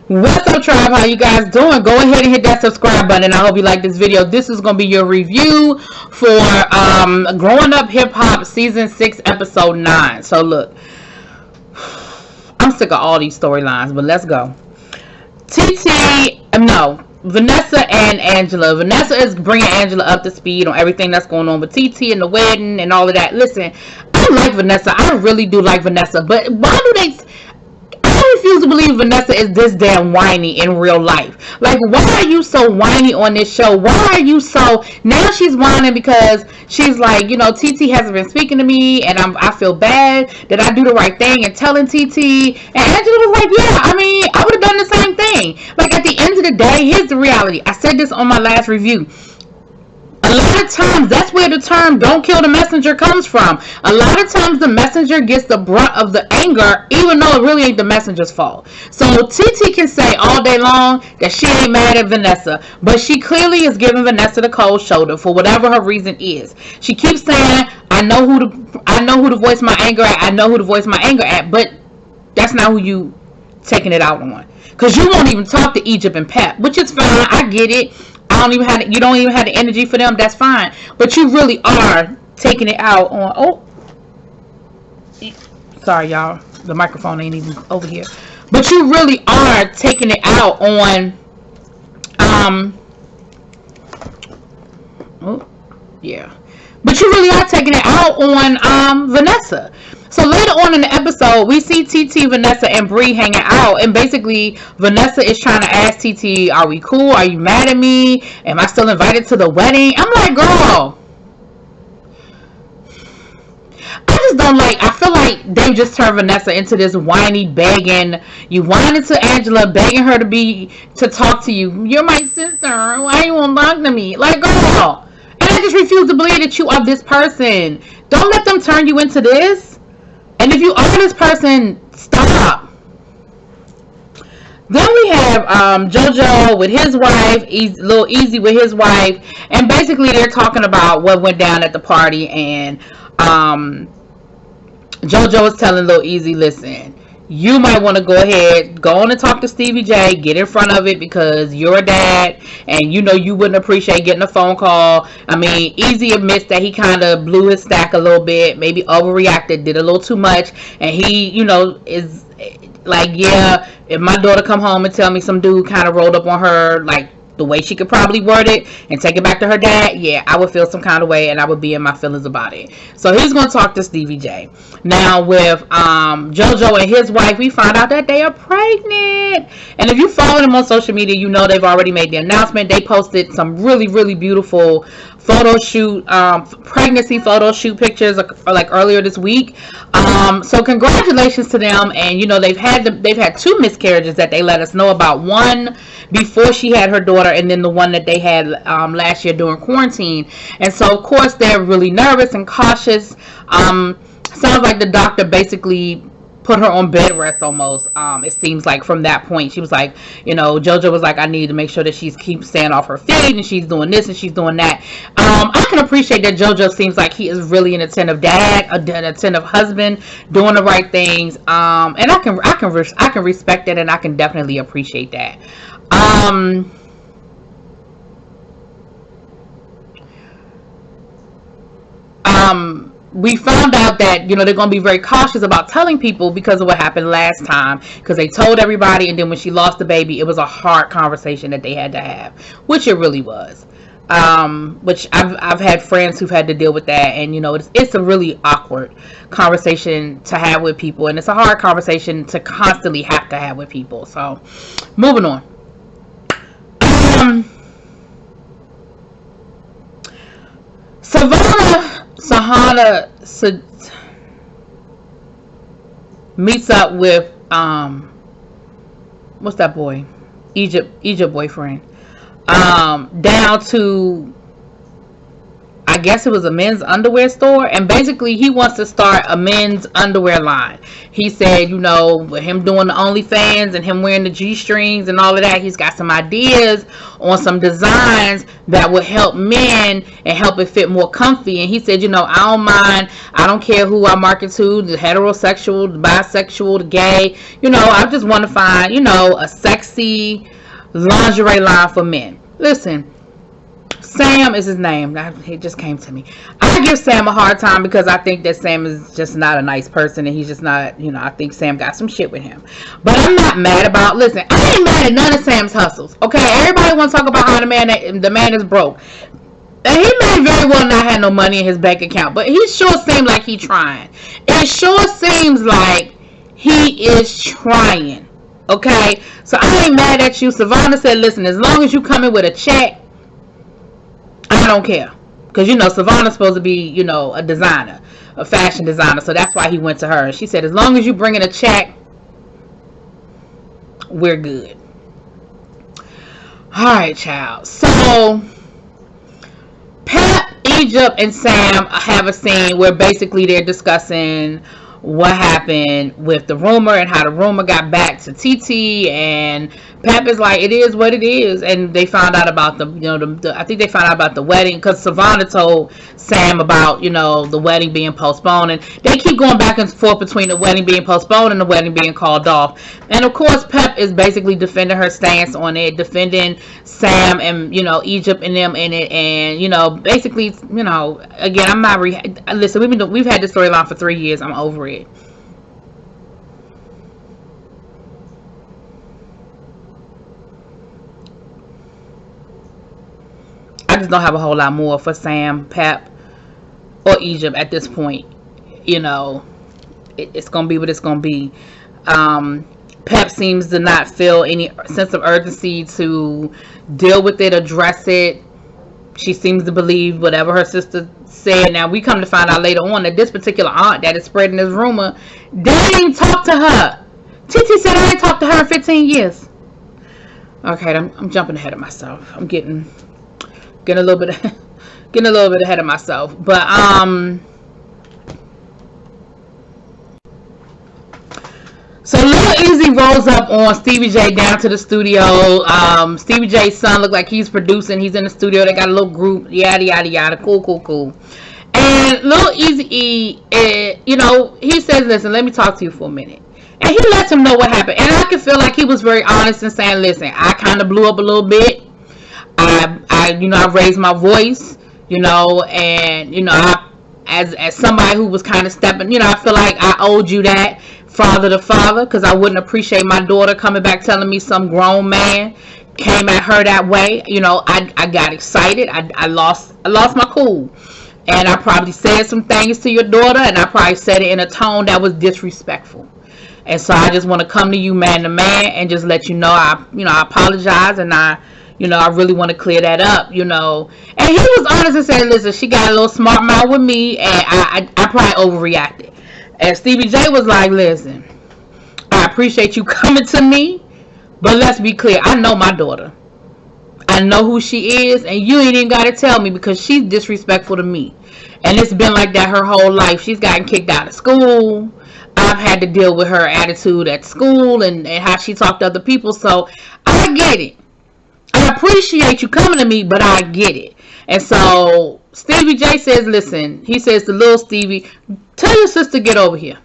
What's up, tribe? How you guys doing? Go ahead and hit that subscribe button. I hope you like this video. This is going to be your review for Growing Up Hip Hop Season 6, Episode 9. So, look. I'm sick of all these storylines, but let's go. Vanessa and Angela. Vanessa is bringing Angela up to speed on everything that's going on with TT and the wedding and all of that. Listen, I like Vanessa. I really do like Vanessa. But why do they... I refuse to believe Vanessa is this damn whiny in real life. Like, why are you so whiny on this show? Why are you so... Now she's whining because she's like, you know, TT hasn't been speaking to me, and I feel bad that I do the right thing and telling TT. And Angela was like, yeah, I mean, I would have done the same thing. Like, at the end of the day, here's the reality. I said this on my last review. A lot of times, that's where the term "don't kill the messenger" comes from. A lot of times, the messenger gets the brunt of the anger, even though it really ain't the messenger's fault. So, TT can say all day long that she ain't mad at Vanessa, but she clearly is giving Vanessa the cold shoulder for whatever her reason is. She keeps saying, I know who to voice my anger at, I know who to voice my anger at, but that's not who you taking it out on. Because you won't even talk to Egypt and Pep, which is fine, I get it. You don't even have the energy for them. That's fine, but you really are taking it out on. Oh, sorry, y'all. The microphone ain't even over here. But you really are taking it out on. Oh, yeah. But you really are taking it out on Vanessa. So later on in the episode, we see TT, Vanessa, and Bree hanging out. And basically, Vanessa is trying to ask TT, are we cool? Are you mad at me? Am I still invited to the wedding? I'm like, girl. I just don't like, I feel like they just turned Vanessa into this whiny, begging. You whining to Angela, begging her to talk to you. You're my sister. Why you won't talk to me? Like, girl. And I just refuse to believe that you are this person. Don't let them turn you into this. And if you are this person, stop. Then we have JoJo with his wife, Lil Easy with his wife, and basically they're talking about what went down at the party. And JoJo is telling Lil Easy, listen, you might want to go on and talk to Stevie J, get in front of it because you're a dad and you know you wouldn't appreciate getting a phone call. I mean, Easy admits that he kind of blew his stack a little bit, maybe overreacted, did a little too much, and he, you know, is like, yeah, if my daughter come home and tell me some dude kind of rolled up on her, like, the way she could probably word it and take it back to her dad, yeah, I would feel some kind of way and I would be in my feelings about it. So he's going to talk to Stevie J. Now with JoJo and his wife, we find out that they are pregnant. And if you follow them on social media, you know they've already made the announcement. They posted some really, really beautiful photo shoot, pregnancy photo shoot pictures like earlier this week. So congratulations to them. And you know they've had 2 miscarriages that they let us know about. One before she had her daughter, and then the one that they had last year during quarantine. And so of course they're really nervous and cautious. Sounds like the doctor basically put her on bed rest almost. It seems like from that point she was like, you know, JoJo was like, I need to make sure that she's keeps staying off her feet and she's doing this and she's doing that. I can appreciate that JoJo seems like he is really an attentive dad, an attentive husband, doing the right things. And I can respect that, and I can definitely appreciate that. We found out that, you know, they're going to be very cautious about telling people because of what happened last time, because they told everybody, and then when she lost the baby, it was a hard conversation that they had to have, which it really was. Which I've had friends who've had to deal with that, and you know it's a really awkward conversation to have with people, and it's a hard conversation to constantly have to have with people. So moving on. Sahana meets up with what's that boy? Egypt boyfriend. Down to I guess it was a men's underwear store, and basically he wants to start a men's underwear line. He said, with him doing the OnlyFans and him wearing the G-strings and all of that, he's got some ideas on some designs that would help men and help it fit more comfy. And he said, I don't mind. I don't care who I market to, the heterosexual, the bisexual, the gay. I just want to find, a sexy lingerie line for men. Listen, Sam is his name. He just came to me. I give Sam a hard time because I think that Sam is just not a nice person, and he's just not, I think Sam got some shit with him. But I'm not mad about, listen, I ain't mad at none of Sam's hustles. Okay, everybody want to talk about how the man is broke. And he may very well not have no money in his bank account, but he sure seems like he trying. It sure seems like he is trying. Okay, so I ain't mad at you. Savannah said, listen, as long as you come in with a check, I don't care. Because, Savannah's supposed to be, a designer, a fashion designer. So that's why he went to her. And she said, as long as you bring in a check, we're good. All right, child. So, Pep, Egypt, and Sam have a scene where basically they're discussing what happened with the rumor and how the rumor got back to TT, and Pep is like, it is what it is. And they found out about I think they found out about the wedding because Savannah told Sam about the wedding being postponed, and they keep going back and forth between the wedding being postponed and the wedding being called off. And of course Pep is basically defending her stance on it, defending Sam and Egypt and them in it, and basically again, I'm not listen, we've had this storyline for 3 years. I'm over it. I just don't have a whole lot more for Sam, Pep, or Egypt at this point. It's gonna be what it's gonna be. Pep seems to not feel any sense of urgency to deal with it, address it. She seems to believe whatever her sister said. Now, we come to find out later on that this particular aunt that is spreading this rumor didn't talk to her. Titi said, I ain't talked to her in 15 years. Okay, I'm jumping ahead of myself. I'm getting a little bit ahead of myself. But so Lil Easy rolls up on Stevie J down to the studio. Stevie J's son look like he's producing. He's in the studio. They got a little group. Yada yada yada. Cool. And Lil Easy, he says, "Listen, let me talk to you for a minute." And he lets him know what happened. And I can feel like he was very honest in saying, "Listen, I kind of blew up a little bit. I raised my voice, and I, as somebody who was kind of stepping, I feel like I owed you that." Father to father, because I wouldn't appreciate my daughter coming back telling me some grown man came at her that way. I got excited. I lost my cool, and I probably said some things to your daughter, and I probably said it in a tone that was disrespectful. And so I just want to come to you man to man and just let you know I apologize, and I really want to clear that up, And he was honest and said, listen, she got a little smart mouth with me, and I probably overreacted. And Stevie J was like, listen, I appreciate you coming to me, but let's be clear. I know my daughter. I know who she is, and you ain't even got to tell me because she's disrespectful to me. And it's been like that her whole life. She's gotten kicked out of school. I've had to deal with her attitude at school and how she talked to other people. So I get it. I appreciate you coming to me, but I get it. And so Stevie J says, listen, he says to little Stevie, tell your sister get over here.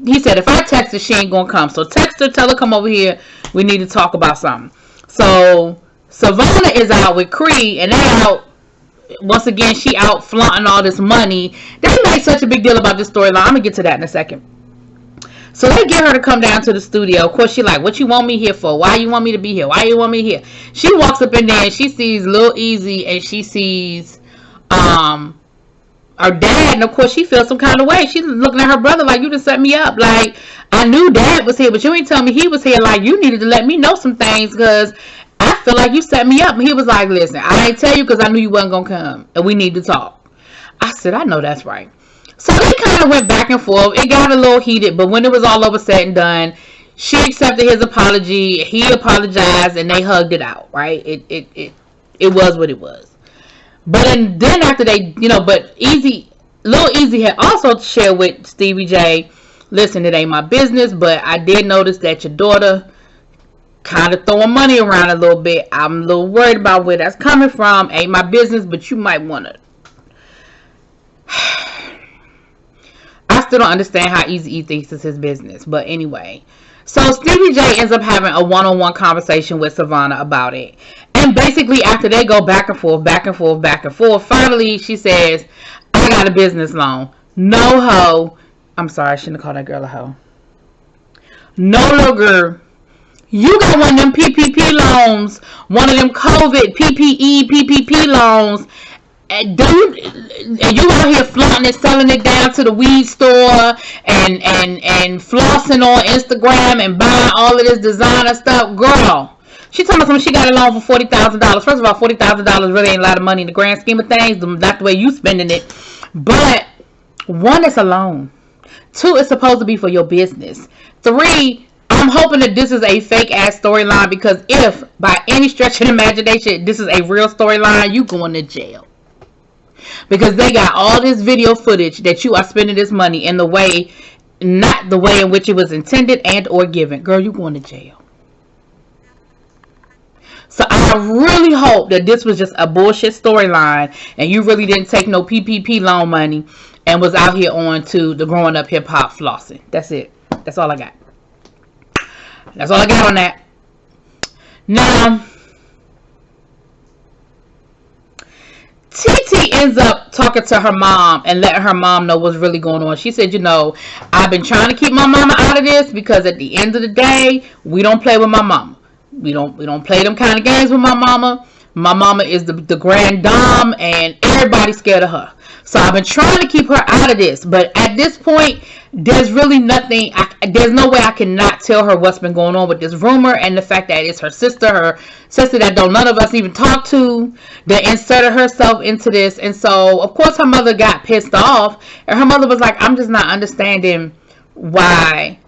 He said, if I text her, she ain't going to come. So text her, tell her come over here. We need to talk about something. So Savannah is out with Cree, and they out, once again, she out flaunting all this money. They made such a big deal about this storyline. I'm going to get to that in a second. So they get her to come down to the studio. Of course, she like, what you want me here for? Why you want me to be here? Why you want me here? She walks up in there and she sees Lil Easy and she sees her dad. And of course, she feels some kind of way. She's looking at her brother like, you just set me up. Like, I knew dad was here, but you ain't tell me he was here. Like, you needed to let me know some things because I feel like you set me up. And he was like, listen, I ain't tell you because I knew you wasn't going to come. And we need to talk. I said, I know that's right. So they kind of went back and forth. It got a little heated, but when it was all over said and done, she accepted his apology. He apologized, and they hugged it out. Right? It was what it was. then after they, but Lil Easy had also shared with Stevie J, listen, it ain't my business, but I did notice that your daughter kind of throwing money around a little bit. I'm a little worried about where that's coming from. Ain't my business, but you might want to. I still don't understand how Eazy-E thinks it's his business. But anyway. So Stevie J ends up having a one-on-one conversation with Savannah about it. And basically after they go back and forth, finally she says, I got a business loan. No hoe. I'm sorry, I shouldn't have called that girl a hoe. No little girl. You got one of them PPP loans, one of them COVID PPP loans, and you out here flaunting it, selling it down to the weed store, and flossing on Instagram and buying all of this designer stuff, girl. She told me she got a loan for $40,000. First of all, $40,000 really ain't a lot of money in the grand scheme of things. Not the way you spending it, but one, it's a loan. Two, it's supposed to be for your business. Three, I'm hoping that this is a fake ass storyline, because if by any stretch of the imagination this is a real storyline, you going to jail. Because they got all this video footage that you are spending this money in the way, not the way in which it was intended and or given. Girl, you going to jail. So I really hope that this was just a bullshit storyline and you really didn't take no PPP loan money and was out here on to the growing up hip hop flossing. That's it. That's all I got. That's all I got on that. Now, TT ends up talking to her mom and letting her mom know what's really going on. She said, I've been trying to keep my mama out of this, because at the end of the day, we don't play with my mama. We don't play them kind of games with my mama. My mama is the grand dame, and everybody's scared of her. So I've been trying to keep her out of this, but at this point, there's really nothing. There's no way I cannot tell her what's been going on with this rumor, and the fact that it's her sister that none of us even talk to, that inserted herself into this. And so, of course, her mother got pissed off, and her mother was like, I'm just not understanding why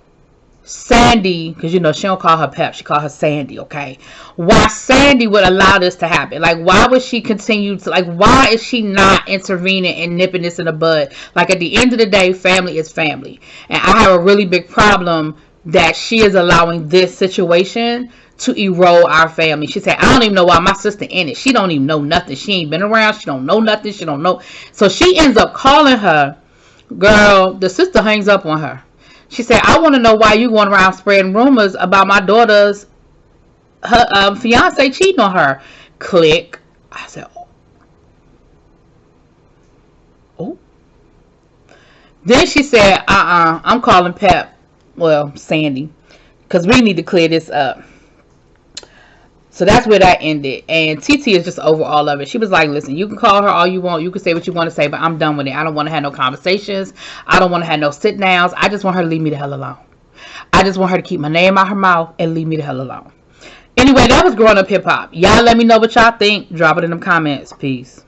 Sandy, because she don't call her Pep, she call her Sandy, okay? Why Sandy would allow this to happen? Like, why would she continue to, why is she not intervening and nipping this in the bud? Like, at the end of the day, family is family. And I have a really big problem that she is allowing this situation to erode our family. She said, I don't even know why my sister in it. She don't even know nothing. She ain't been around. She don't know nothing. She don't know. So she ends up calling her. Girl, the sister hangs up on her. She said, I want to know why you going around spreading rumors about my daughter's fiance cheating on her. Click. I said, oh. Then she said, I'm calling Pep. Well, Sandy. Because we need to clear this up. So that's where that ended. And TT is just over all of it. She was like, listen, you can call her all you want. You can say what you want to say, but I'm done with it. I don't want to have no conversations. I don't want to have no sit downs. I just want her to leave me the hell alone. I just want her to keep my name out her mouth and leave me the hell alone. Anyway, that was Growing Up Hip Hop. Y'all let me know what y'all think. Drop it in the comments. Peace.